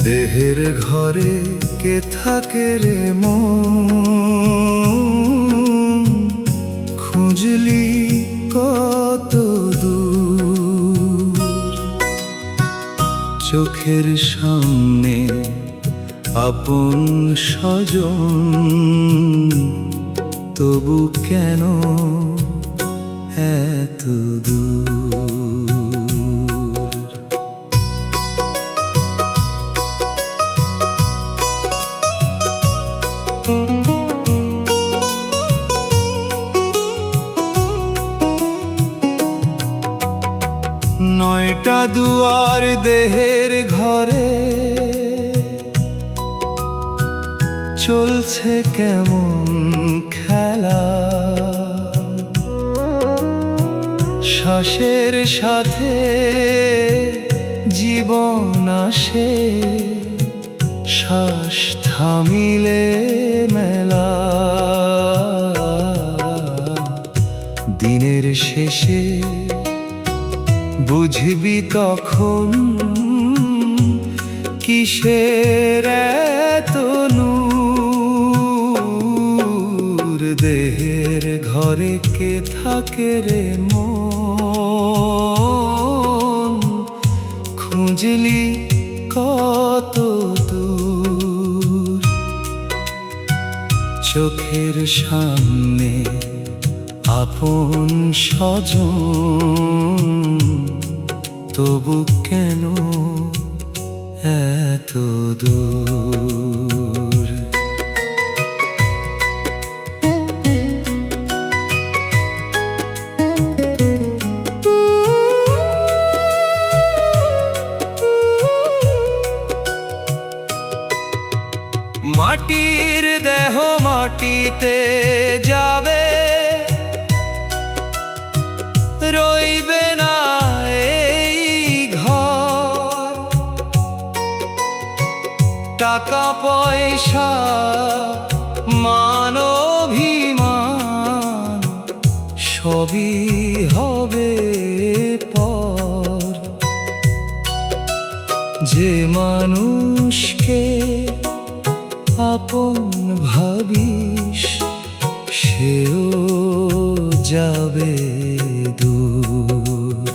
দেহের ঘরে কে থাকে রে মন, খুঁজলি কত দূর। চোখের সামনে আপন স্বজন, তবু কেন এত দূর? নয়টা দুয়ার দেহের ঘরে, চলছে কেমন খেলা। শ্বাসের সাথে জীবন আসে, শ্বাস থামিলে মেলা। দিনের শেষে বুঝবি তখন, কিসের এত নূর। দেহের ঘরে কে থাকে রে মন, খুঁজলি কত দূর। চোখের সামনে আপন স্বজন, তবু কেন এত দূর? মাটির দেহ মাটিতে যাবে, রইবে না এই ঘর। টাকা পয়সা মান অভিমান, সবই হবে পর। যে মানুষকে আপন ভাবিস, সেও যাবে দূর।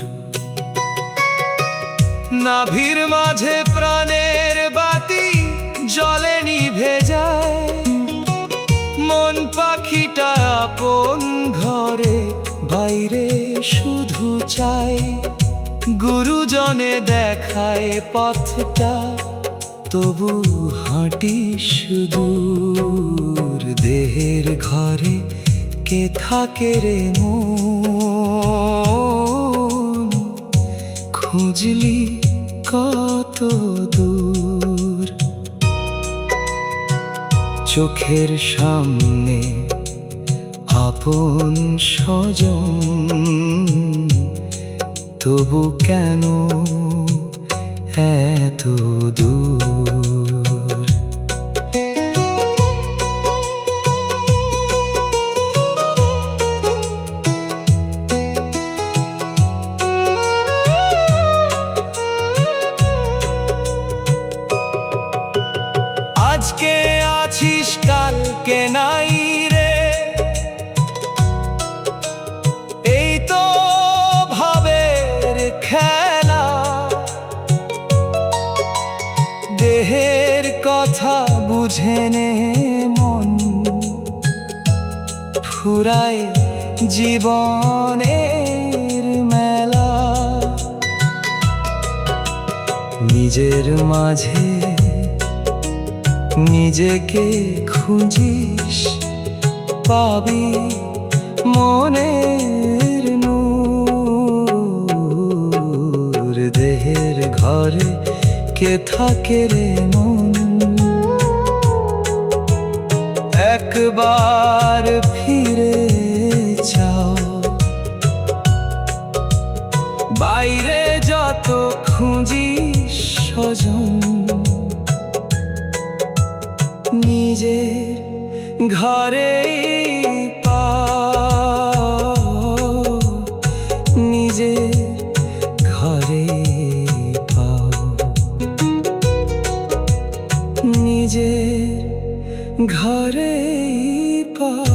নাভির মাঝে প্রাণের বাতি জলে নিভে যায়, মন পাখিটা আপন ঘরে বাইরে শুধু চায়। গুরুজনে দেখায় পথটা, তবু হাঁটিস দূর। দেহের ঘরে কে থাকে রে মন, খুঁজলি কত দূর। চোখের সামনে আপন স্বজন, তবু কেন এত দূর? আজকে আছিস কালকে নাই রে, এই তো ভাবের খেলা। দেহের কথা বুঝে নে মন, ফুরায় জীবনের মেলা। নিজের মাঝে নিজেকে খুঁজিস, পাবি মনের নূর। দেহের ঘরে কে থাকে রে মন, একবার ফিরে যাও। বাইরে যত খুঁজিস স্বজন, নিজের ঘরেই পাও, নিজের ঘরে পাও। নিজের ঘরে পাও।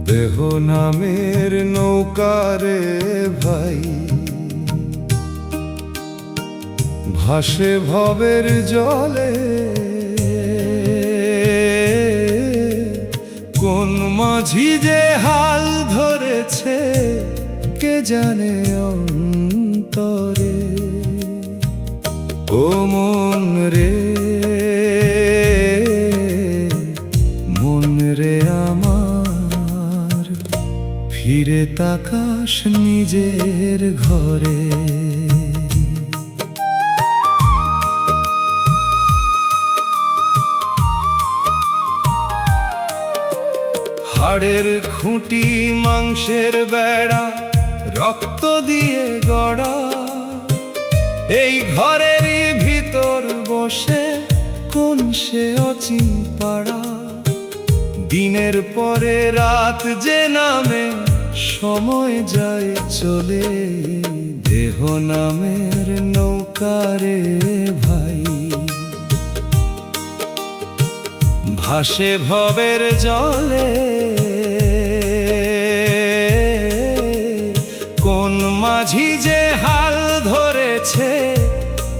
দেহ নামের নৌকারে ভাই, ভাসে ভবের জলে। কোন মাঝি যে হাল ধরেছে কে জানে অন্তরে। ও মন রে, মন রে আমার, ফিরে তাকাস নিজের ঘরে। হাড়ের খুঁটি মাংসের বেড়া রক্ত দিয়ে গড়া, এই ঘরের ভিতর বসে কোন সে অচিন পাড়া। দিনের পরে রাত যে নামে সময় যায় চলে, দেহ নামের নৌকারে ভাই, ভাসে ভবের জলে। কোন মাঝি যে হাল ধরেছে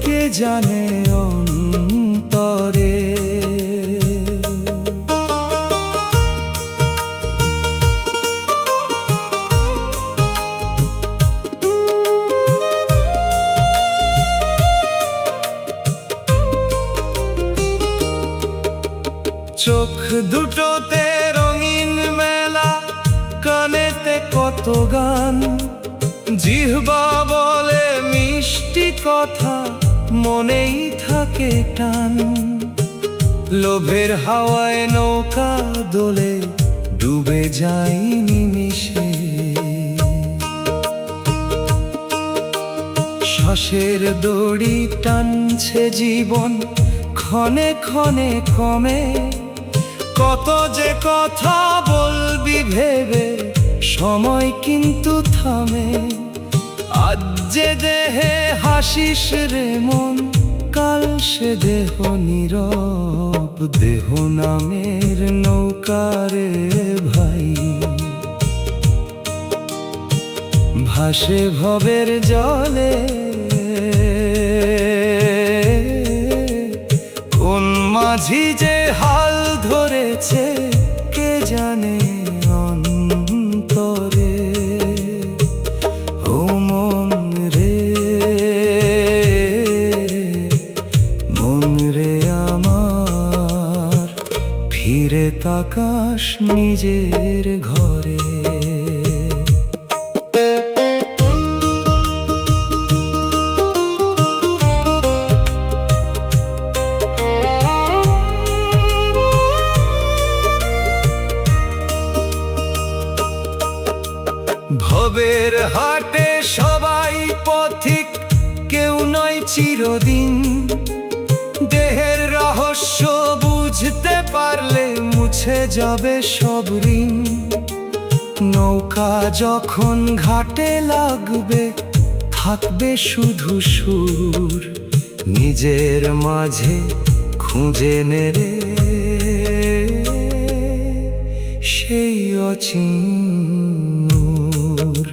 কে জানে অন্তরে। চোখ দুটোতে রঙিন মেলা, কানেতে কত গান, জিহ্বা বলে মিষ্টি কথা, মনেই থাকে টান। লোভের হাওয়ায় নৌকা দোলে, ডুবে যায় নিমিষে। শ্বাসের দড়ি টানছে জীবন, ক্ষণে ক্ষণে কমে। কত যে কথা বলবি ভেবে, সময় কিন্তু থামে। আজ যে দেহে হাসিস রে মন, কাল সে দেহ নীরব। দেহ নামের নৌকারে ভাই, ভাসে ভবের জলে। কোন মাঝি যে হাল ধরেছে কে জানে অন্তরে। ও মন রে, মন রে আমার, ফিরে তাকাস নিজের ঘরে। ভবের হাটে সবাই পথিক, কেউ নয় চিরদিন। দেহের রহস্য বুঝতে পারলে মুছে যাবে সব ঋণ। নৌকা যখন ঘাটে লাগবে থাকবে শুধু সুর, নিজের মাঝে খুঁজে নেড়ে সেই অচিন নূর।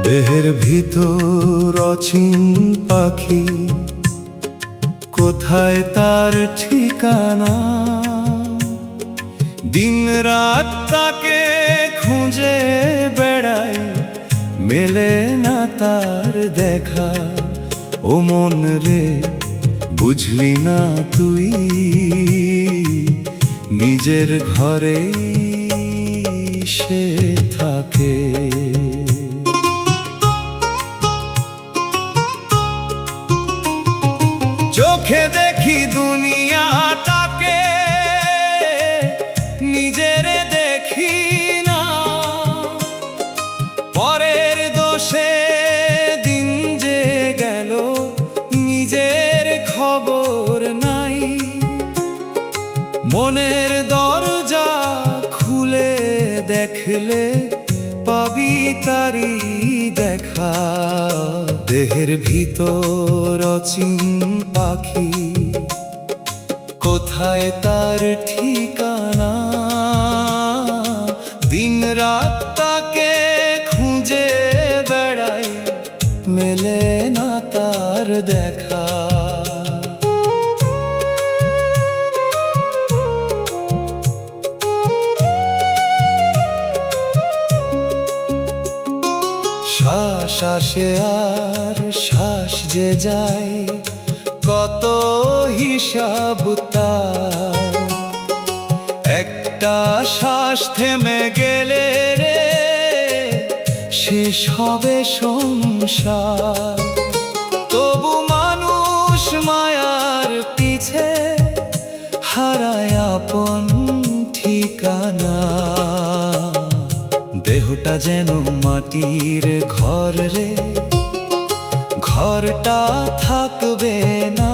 দেহের ভিতর অচিন পাখি, কোথায় তার ঠিকানা। দিন রাত তাকে খুঁজে বেড়াই, মেলে না তার দেখা। ও মন রে, বুঝলি না তুই, নিজের ঘরে সে থাকে। চোখে দেখি দুনিয়াটাকে, নিজের দেখি না। পরের দোষে দিন যে গেল, নিজের খবর নাই। মনের দরজা খুলে দেখলে পাবি তারি দেখা। দেহের ভিতর অচিন পাখি, কোথায় তার ঠিকানা। দিন রাত তাকে খুঁজে বেড়াই, মেলে না তার দেখা। শ্বাস আসে আর শ্বাস যে যায়, কত হিসাব তার। একটা শ্বাস থেমে গেলে রে, শেষ হবে সংসার। তবু মানুষ মায়ার পিছে হারায় আপন ঠিকানা। দেহটা যেন মাটির ঘর রে, ঘরটা থাকবে না।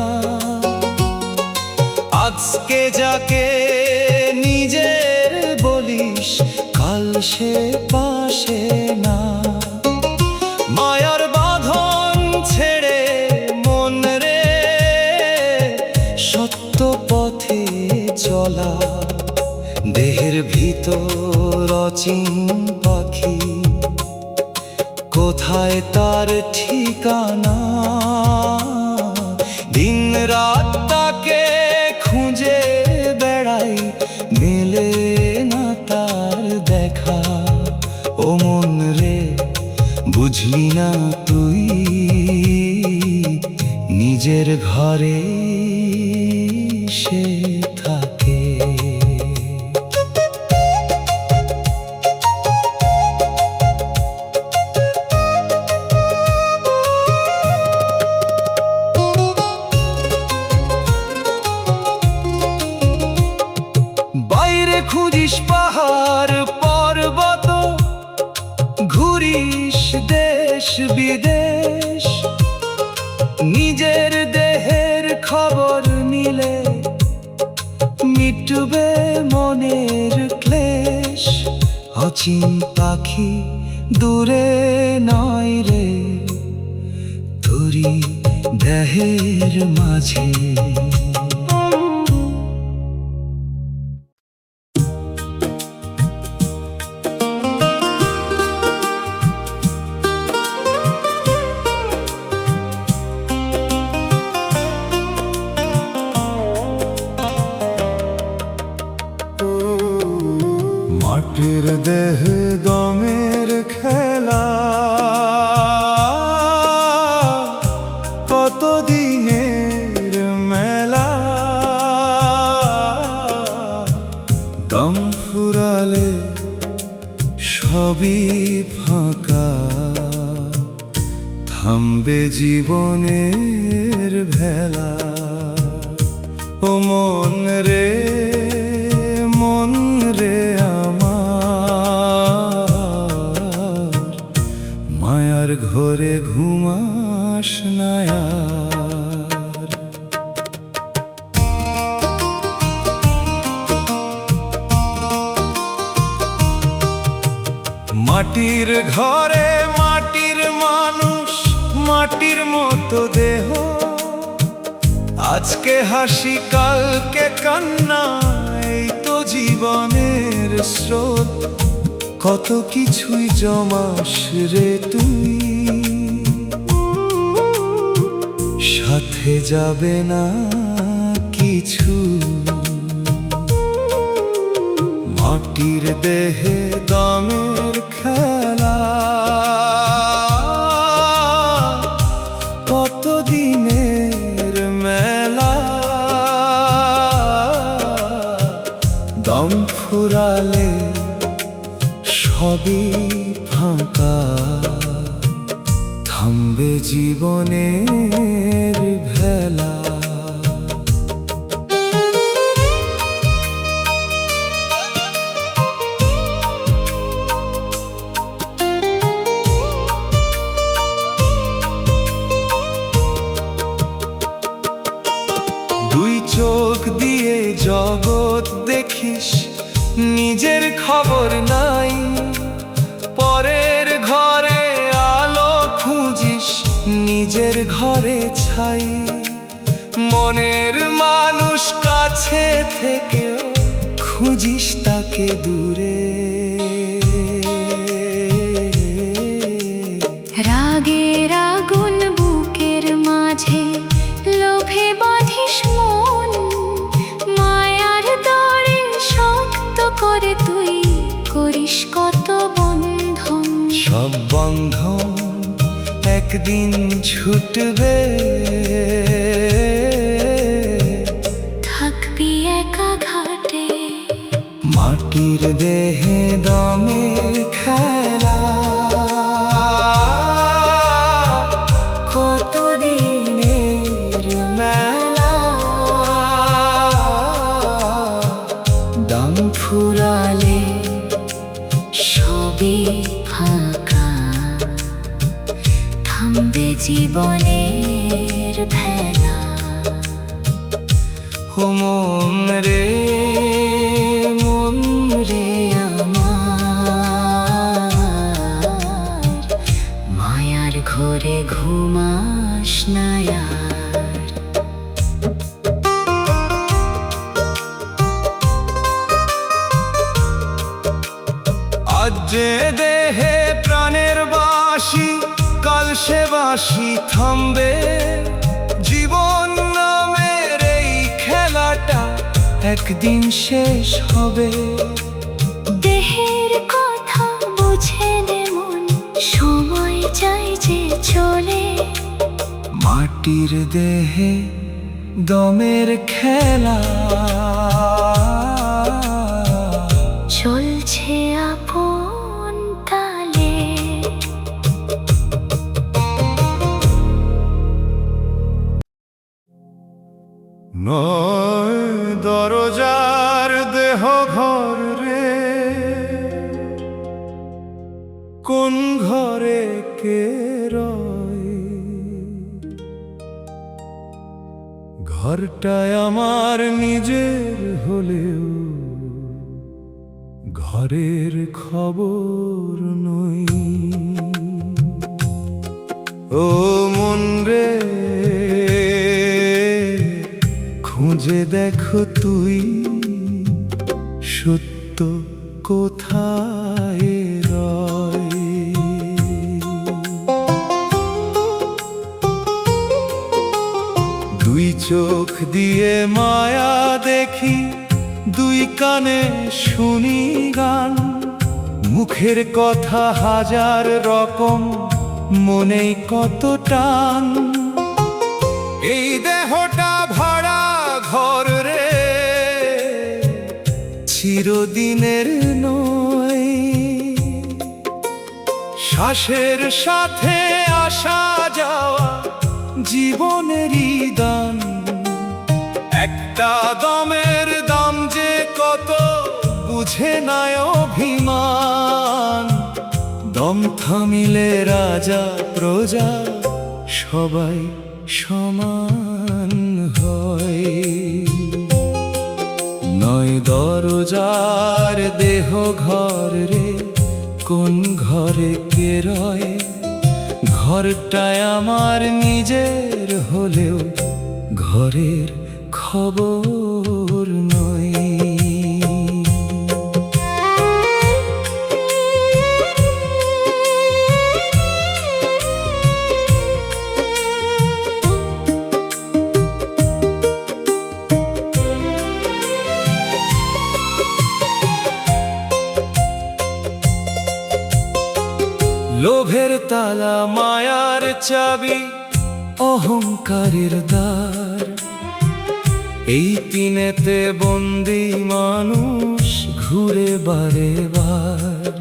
আজকে যাকে নিজের বলিস, কাল সে পাশে না। মায়ার বাঁধন ছেড়ে মন রে, সত্য পথে চলা। দেহের ভিতর অচিন পাখি, কোথায় তার ঠিকানা। দিন রাত তাকে খুঁজে বেড়াই, মেলে না তার দেখা। ও মন রে, বুঝলি না তুই, নিজের ঘরে সে থাকে। বাইরে খুঁজিস পাহাড় পর্বত, ঘুরিস দেশ বিদেশ। নিজের দেহের খবর নিলে মিটবে মনের ক্লেশ। অচিন পাখি দূরে নয় রে, তোরি দেহের মাঝে। মাটির দেহে দমের খেলা, কতদিনের মেলা। দম ফুরালে সবই ফাঁকা, থামবে জীবনের ভেলা। ও মন রে, মন রে আমার, মায়ার ঘরে ঘুমাস না আর। মাটির ঘরে মাটির মানুষ, মাটির মতো দেহ। আজকে হাসি কালকে কান্না, এই তো জীবনের স্রোত। কত কিছুই জমাস রে তুই, সাথে যাবে না কিছু। মাটির দেহে দমের খেলা, সবই ফাঁকা, থামবে জীবনের ভেলা। দুই চোখ দিয়ে জগৎ দেখিস, নিজের খবর নাই। পরের ঘরে আলো খুঁজিস, নিজের ঘরে ছাই। মনের মানুষ কাছে থেকে খুঁজিস তাকে দূরে। রাগের আগুন বুকের মাঝে লোভে বাঁধিস মন, মায়ার দরে শক্ত করে তুই করিস কত বন্ধন। সব বন্ধন একদিন ছুটবে, থাকবি একা ঘাটে। মাটির দেহে দমের খেলা, কতদিনের মেলা। দম ফুরালে সবই ফাঁকা, থামবে জীবনের ভেলা। ও মন রে, মন রে আমার, মায়ার ঘরে ঘুমাস না আর। আজ যে দেহে প্রাণের বাঁশি, কাল সে বাঁশি থামবে। জীবন নামের এই খেলাটা একদিন শেষ হবে। দেহের কথা বুঝে নে মন, সময় চাই যে চলে। মাটির দেহে দমের খেলা, চলছে আপন তালে। নয় দরজার দেহ ঘর রে, কোন ঘরে কে রয়? ঘরটায় আমার নিজের হলেও ঘরের খবর নই। ও মন রে, খুঁজে দেখো তুই সত্য কোথায় রয়। দুই চোখ দিয়ে মায়া দেখি, দুই কানে শুনি গান। মুখের কথা হাজার রকম, মনেই কত টান। এই দেহটা ভাড়া ঘর রে, চিরদিনের নয়। শ্বাসের সাথে আসা যাওয়া জীবনেরই দান। একটা দমের দাম যে কত বুঝে না অভিমান। দম থামিলে রাজা প্রজা সবাই সমান হয়। নয় দরজার দেহ ঘর রে, কোন ঘরে কে রয়? ঘরটায় আমার নিজের হলেও ঘরের খবর নয়। লোভের তালা মায়ার চাবি, অহংকারের দ্বার। এই তিনেতে বন্দি মানুষ ঘুরে বারে বার।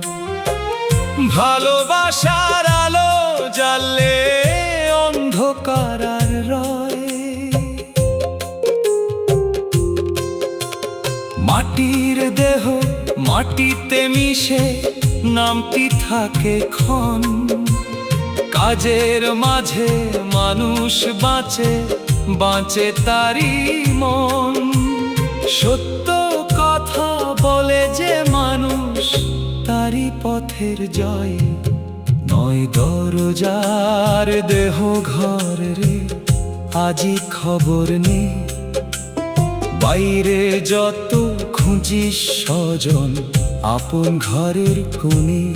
ভালোবাসার আলো জ্বাললে অন্ধকার আর রয়। মাটির দেহ মাটিতে মিশে নামটি থাকে ক্ষণ। কাজের মাঝে মানুষ বাঁচে, বাঁচে তারি মন। সত্য কথা বলে যে মানুষ, তারি পথের জয়। নয় দরজার দেহ ঘর রে, আজি খবর নেই। বাইরে যত খুঁজিস স্বজন, আপন ঘরের কোণে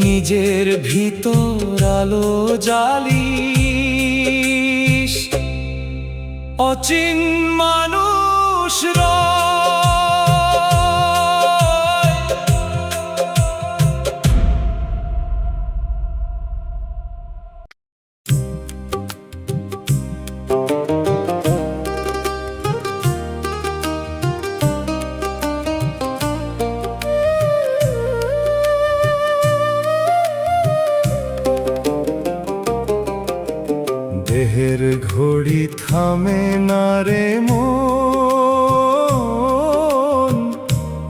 নিজের ভিতর আলো জ্বালিস। অচিন মানুষ দেহের ঘড়ি থামে না রে মন,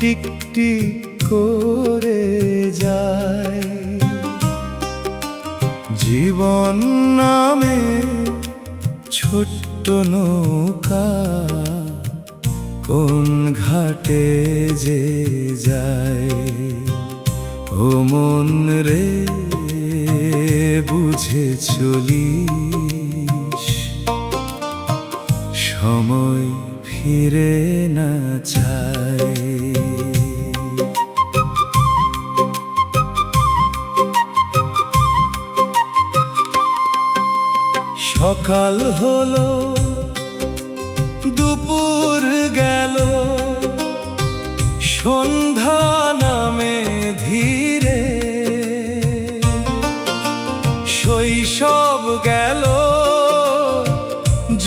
টিকটিক করে যায়। জীবন নামে ছোট্ট নৌকা কোন ঘাটে যে যায়। ও মন রে বুঝে চলিস, সময় ফিরে না চায়। সকাল হলো দুপুর গেল, সন্ধ্যা নামে ধীরে। শৈশব গেল,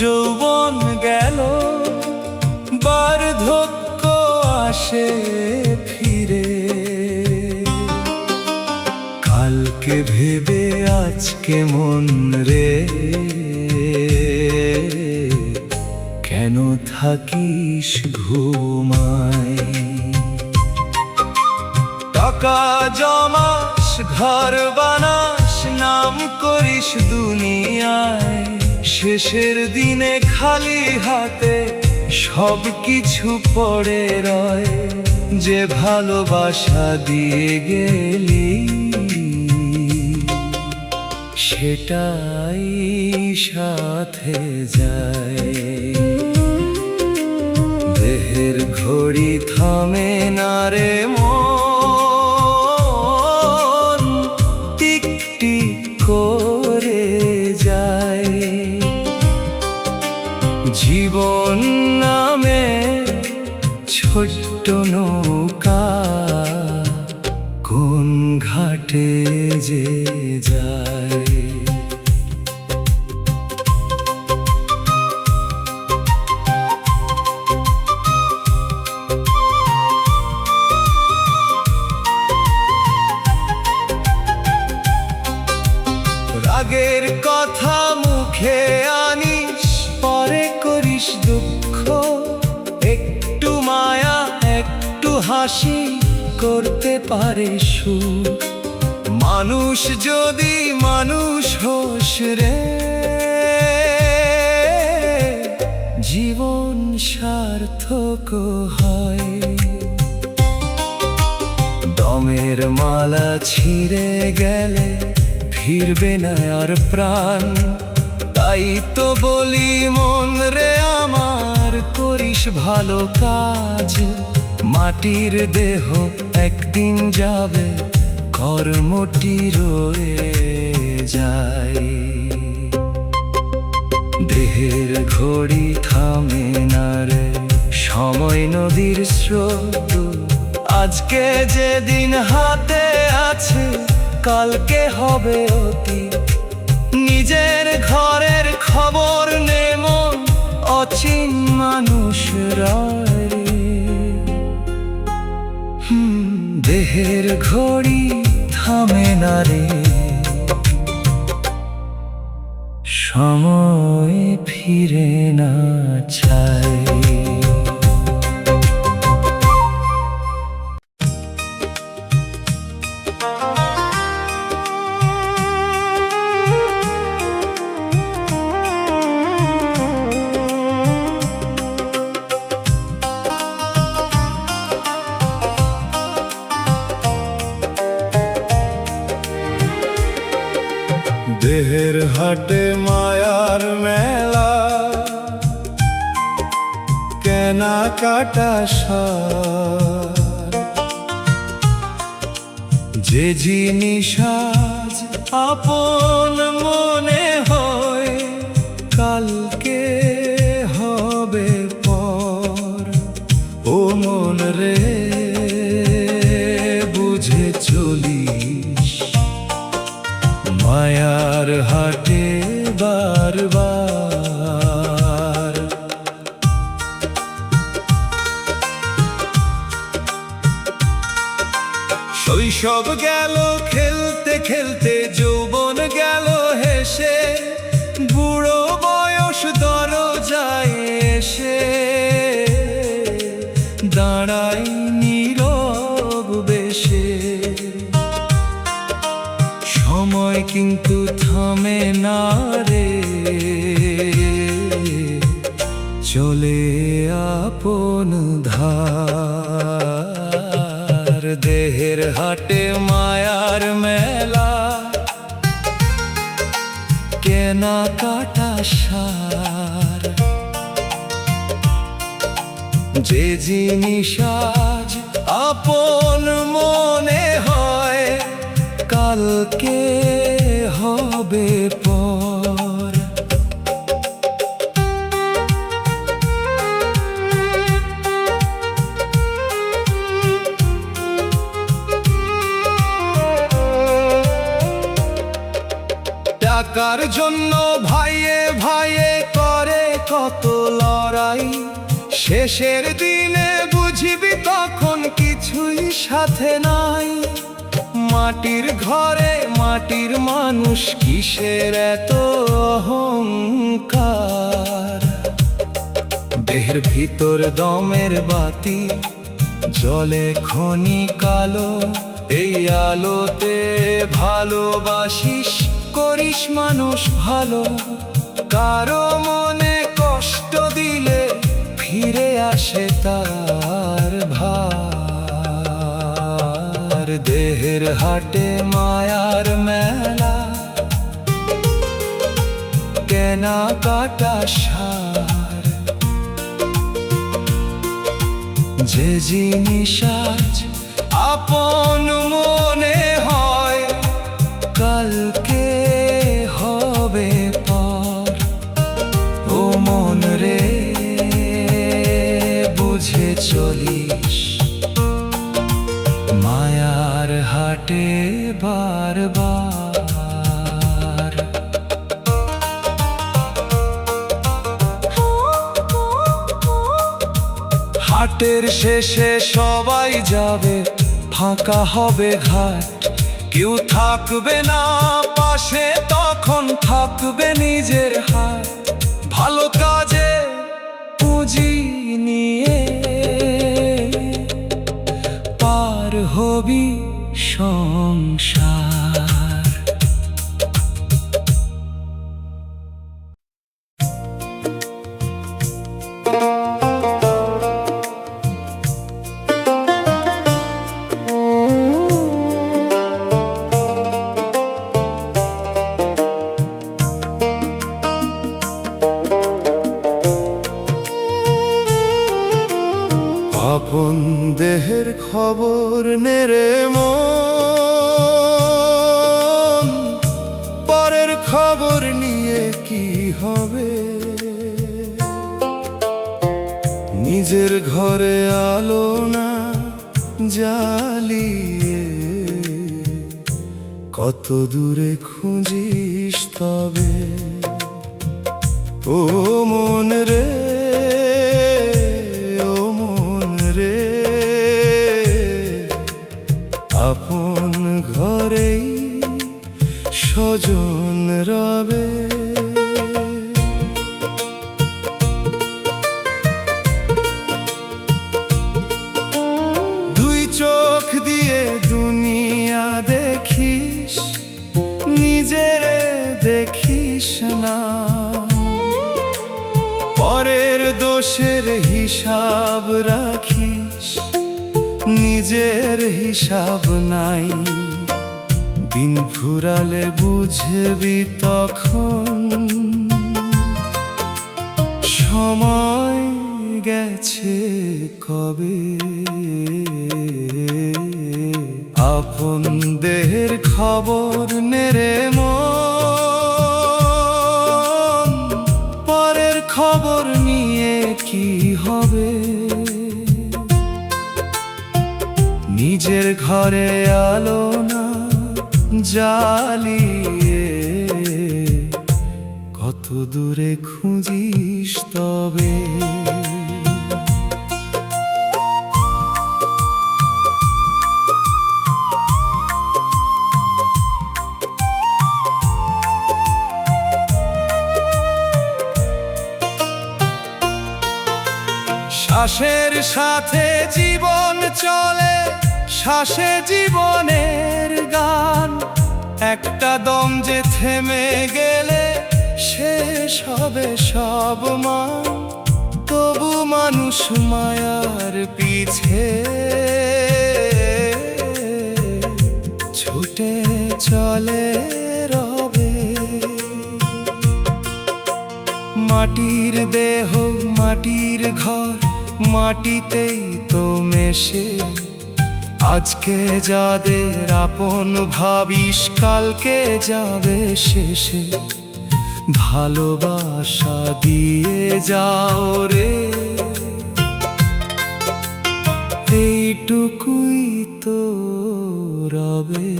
যৌবন গেল, বার্ধক্য আসে ফিরে। কালকে ভেবে আজকে মন রে, কেন থাকিস ঘুমায়। টাকা জমাস, ঘর বানাস, নাম করিস দুনিয়ায়। শেষের দিনে খালি হাতে সব কিছু পড়ে রয়। যে ভালোবাসা দিয়ে গেলি, সেটাই সাথে যায়। দেহের ঘড়ি থামে না রে মন, টিকটিক করে যায়। জীবন নামে ছোট্ট নৌকা কোন ঘাটে যে যায়। রাগের কথা মুখে আনিস, পরে করিস দুঃখ। একটু মায়া একটু হাসি করতে পারে সুখ। মানুষ যদি মানুষ হোস রে, জীবন সার্থক হয়। দমের মালা ছিঁড়ে গেলে ফিরবে না আর প্রাণ। তাই তো বলি মন রে আমার, করিস ভালো কাজ। মাটির দেহ একদিন যাবে, কর্মটি রয়ে যায়। দেহের ঘড়ি থামে না রে, সময় নদীর স্রোত। আজকে যেদিন হাতে আছে, কালকে হবে অতীত। নিজের ঘরের খবর নে মন, অচিন মানুষ দেহের ঘড়ি থামে না রে, সময় ফিরে না চায়। দেহের হাটে মায়ার মেলা, কেনাকাটা সার, যে জিনিস আজ আপন মনে হয় কালকে হবে পর। ও মন রে বুঝে চলিস, মায়ার হাটে বারবার। শৈশব গেল খেলতে খেলতে, যৌবন গেল হেসে, বুড়ো বয়স দরজায় এসে দাঁড়াই নীরব বেশে। সময় কিন্তু থামে না রে, চলে আপন ধার। দেহের হাটে মায়ার মেলা, কেনাকাটা সার, যে জিনিস আজ আপন মনে হয় কালকে হবে পর। টাকার জন্য ভাইয়ে ভাইয়ে করে কত লড়াই, শেষের দিনে বুঝবি তখন কিছুই সাথে নাই। মাটির ঘরে মাটির মানুষ, কিসের এত অহংকার। দেহের ভিতর দমের বাতি জলে ক্ষণিক আলো, এই আলোতে ভালোবাসিস করিস মানুষ ভালো। কারো মনে কষ্ট দিলে ফিরে আসে তার ভার। দেহের হাটে মায়ার মেলা, কেনাকাটা সার, যে জিনিস আজ আপন মনে হয় কালকে হবে পর। ও মন রে বুঝে চলিস, মায়ার হাটে বারবার। হাটের শেষে সবাই যাবে, ফাঁকা হবে ঘাট, কেউ থাকবে না পাশে, তখন থাকবে নিজের হাত। ভালো কাজে পুঁজি নিয়ে পার হবি সংসার। আপন দেহের খবর নেরে মন, পরের খবর নিয়ে কি হবে। নিজের ঘরে আলো না জ্বালিয়ে কত দূরে খুঁজিস তবে। ও মন রে, আপন ঘরেই স্বজন রবে। দুই চোখ দিয়ে দুনিয়া দেখিস, নিজের দেখিস না। পরের দোষের হিসাব রাখিস, নিজের হিসাব নাই। দিন ফুরালে বুঝবি তখন সময় গেছে কবে। আপন দেহের খবর নেরে মন, পরের খবর নিয়ে কি হবে। নিজের ঘরে আলো না জ্বালিয়ে কত দূরে খুঁজিস তবে। শ্বাসের সাথে জীবন চলে, শ্বাসে জীবনের গান। একটা দম যে থেমে গেলে শেষ হবে সব মান। তবু মানুষ মায়ার পিছে ছুটে চলে রবে। মাটির দেহ মাটির ঘর, মাটিতেই তো মেশে। আজকে যাদের আপন ভাবিস কালকে যাবে শেষে। ভালোবাসা দিয়ে যাও রে, এইটুকুই তো রবে।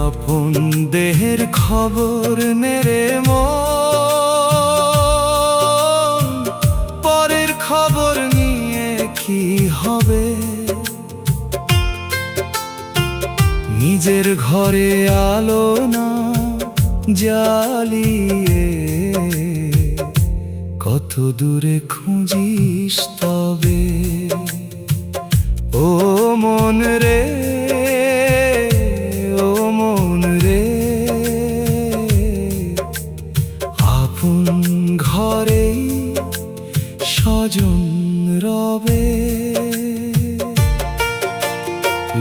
আপন দেহের খবর নেরে মন, পরের খবর নিয়ে কি হবে। নিজের ঘরে আলো না জ্বালিয়ে কত দূরে খুঁজিস তবে। ও মন রে, ও মন রে, আপন ঘরেই স্বজন রবে।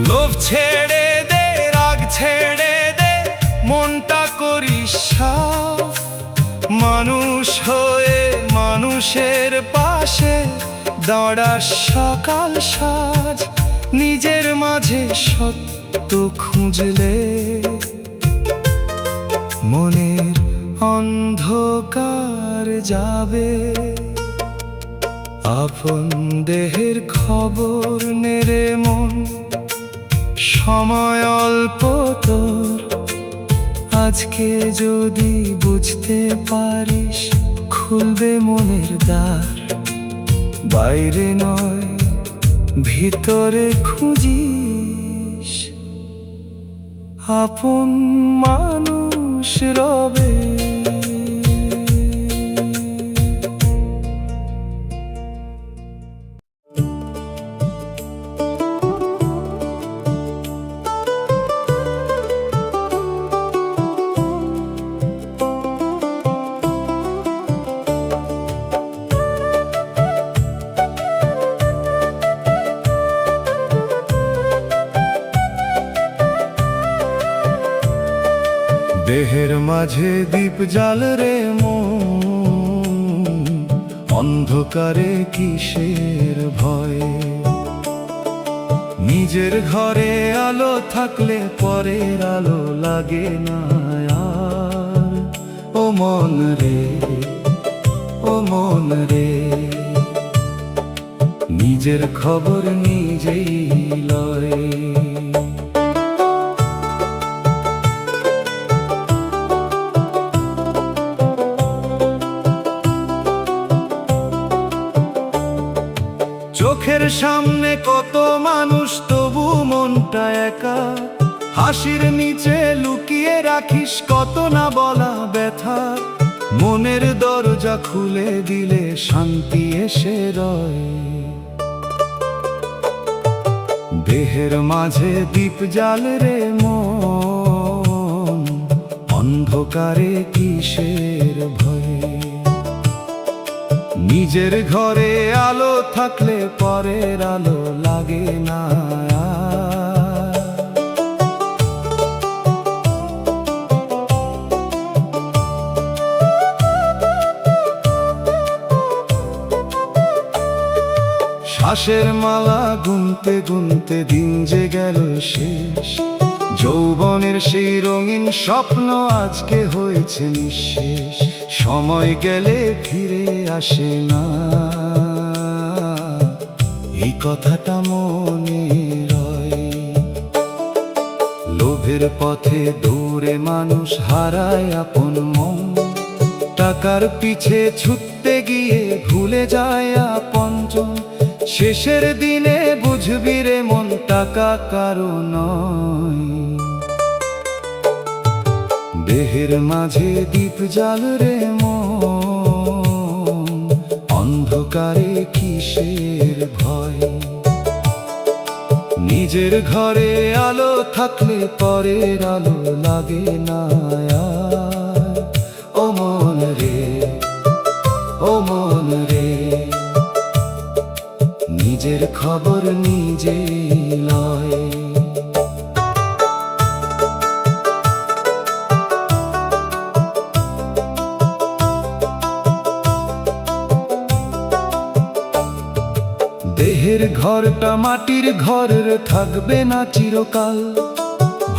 লোভ ছেড়ে দে, রাগ ছেড়ে দে, মনটা করিস সাফ। মানুষ হয়ে মানুষের পাশে দাঁড়াস সকাল সাজ। নিজের মাঝে সত্য খুঁজলে মনের অন্ধকার যাবে। আপন দেহের খবর নেরে মন, সময় অল্প তোর। আজকে যদি বুঝতে পারিস খুলবে মনের দ্বার। বাইরে নয় ভিতরে খুঁজিস, আপন মানুষ রবে। দেহের মাঝে দীপ জ্বাল রে মন, অন্ধকারে কিসের ভয়। নিজের ঘরে আলো থাকলে পরের আলো লাগে না আর। ও মন রে, ও মন রে, নিজের খবর নিজেই লয়। চোখের সামনে কত মানুষ, তবু মনটা একা। হাসির নিচে লুকিয়ে রাখিস কত না বলা ব্যথা। মনের দরজা খুলে দিলে শান্তি এসে রয়। দেহের মাঝে দীপ জ্বালে রে মন, অন্ধকারে কিসের ভয়। নিজের ঘরে আলো থাকলে পরের আলো লাগে না। শ্বাসের মালা গুনতে গুনতে দিন যে গেল শেষ। যৌবনের সেই রঙিন স্বপ্ন আজকে হয়েছে নিঃশেষ। সময় গেলে ফিরে আসে না, এই কথাটা মনে রয়। লোভের পথে দৌড়ে মানুষ হারায় আপন মন। টাকার পিছে ছুটতে গিয়ে ভুলে যায় আপনজন। শেষের দিনে বুঝবি রে মন, টাকা কারো নয়। দেহের মাঝে দীপ জ্বাল রে মন, অন্ধকারে কিসের ভয়। নিজের ঘরে আলো থাকলে পরের আলো লাগে না। ও মন রে, ও মন রে, নিজের খবর নিজেই লয়। দেহের ঘরটা মাটির ঘরের থাকবে না চিরকাল।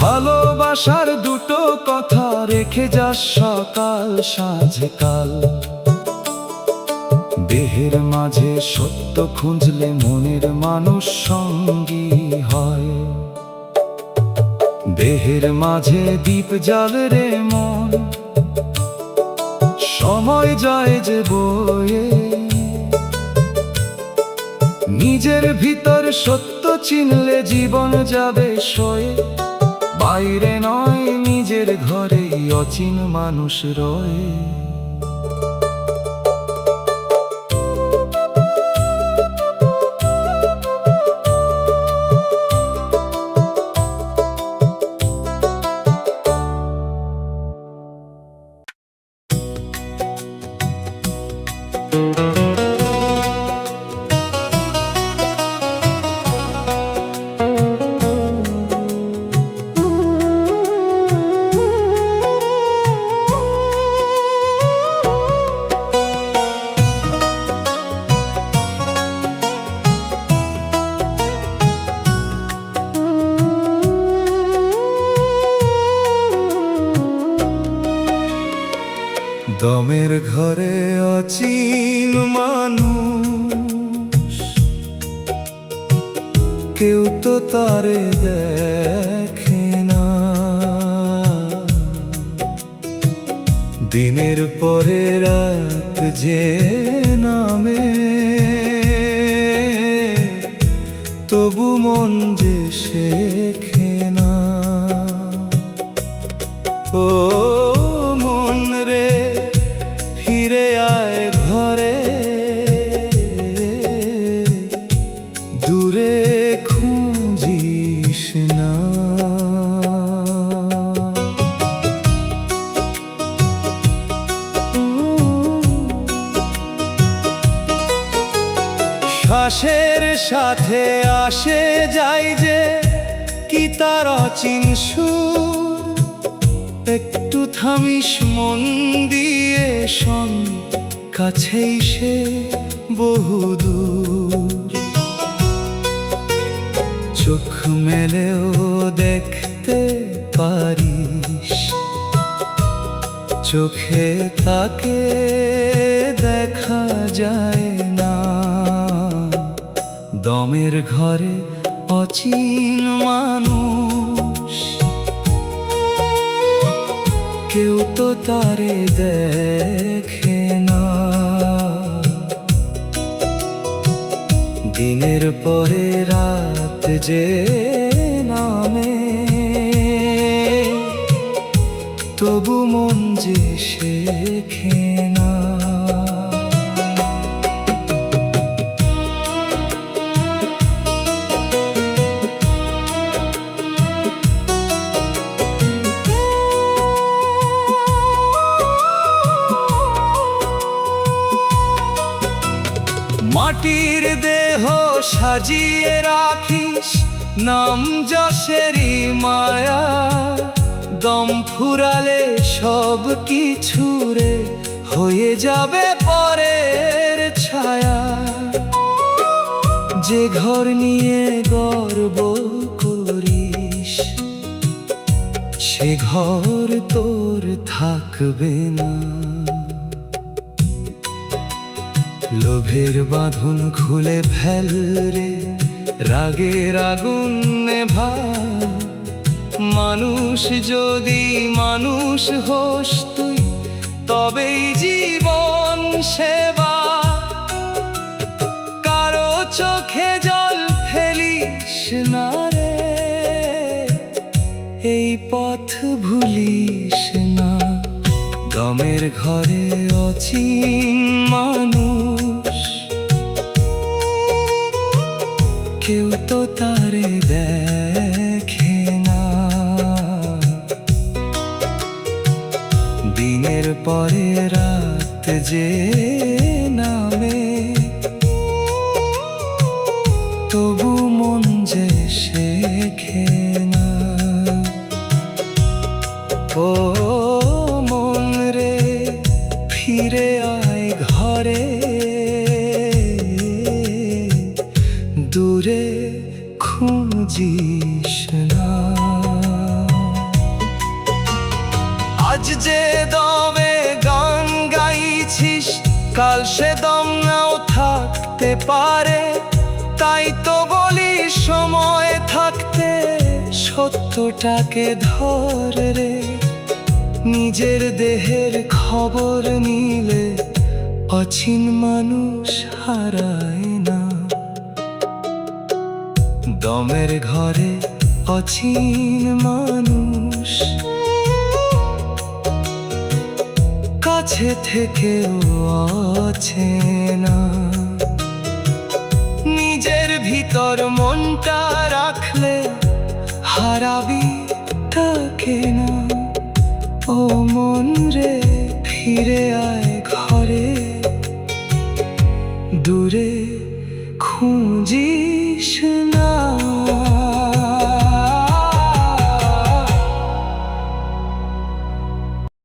ভালোবাসার দুটো কথা রেখে যাস সকাল সাঁঝকাল। দেহের মাঝে সত্য খুঁজলে মনের মানুষ সঙ্গী হয়। দেহের মাঝে দীপ জ্বালে রে মন, সময় যায় যে বয়ে। নিজের ভিতর সত্য চিনলে জীবন যাবে সয়ে। বাইরে নয় নিজের ঘরেই অচিন মানুষ রয়। দমের ঘরে অচিন মানুষ, কেউ তো তারে দেখে না। দিনের পরে রাত যে নামে, তবু মন যে শেখে না। ও মন রে, ফিরে আয় ঘরে, দূরে খুঁজিস না। শ্বাসের সাথে আসে যাই যে কি তার অচিন সুর। একটু থামিস মন দিয়ে শোন, কাছেই সে বহুদূর। চোখ মেলেও দেখতে পারিস, চোখে তাকে দেখা যায় না। দমের ঘরে অচিন মানুষ, কেউ তো তারে দেখে না। দিনের পরে রাত যে শেখে না। মাটির দেহ সাজিয়ে রাখিস নাম যশেরই মায়া, দম ফুরালে সব কিছু রে হয়ে যাবে পরের ছায়া। যে ঘর নিয়ে গর্ব করিস সে ঘর তোর থাকবে না। লোভের বাঁধন খুলে ফেল রে, রাগের আগুন নেভা। মানুষ যদি মানুষ হোস তুই, তবেই জীবন সেবা। কারো চোখে জল ফেলিস না রে, এই পথ ভুলিস না। দমের ঘরে অচিন মানুষ, কেউ তো তারে দেখে না। দিনের পরে রাত যে নামে, তবু মন যে শেখে না। ও মন রে ফিরে আয় ঘরে, দূরে খুঁজিস না। আজ যে দমে গান গাইছিস, কাল সে দম নাও থাকতে পারে। তাই তো বলি সময় থাকতে সত্যটাকে ধর রে। নিজের দেহের খবর নিলে অচিন মানুষ হারায় না। দমের ঘরে অচিন মানুষ, কাছে থেকেও অচেনা। নিজের ভিতর মনটা রাখলে হারাবি তাকে না। ও মন রে ফিরে আয় ঘরে, দূরে খুঁজিস না।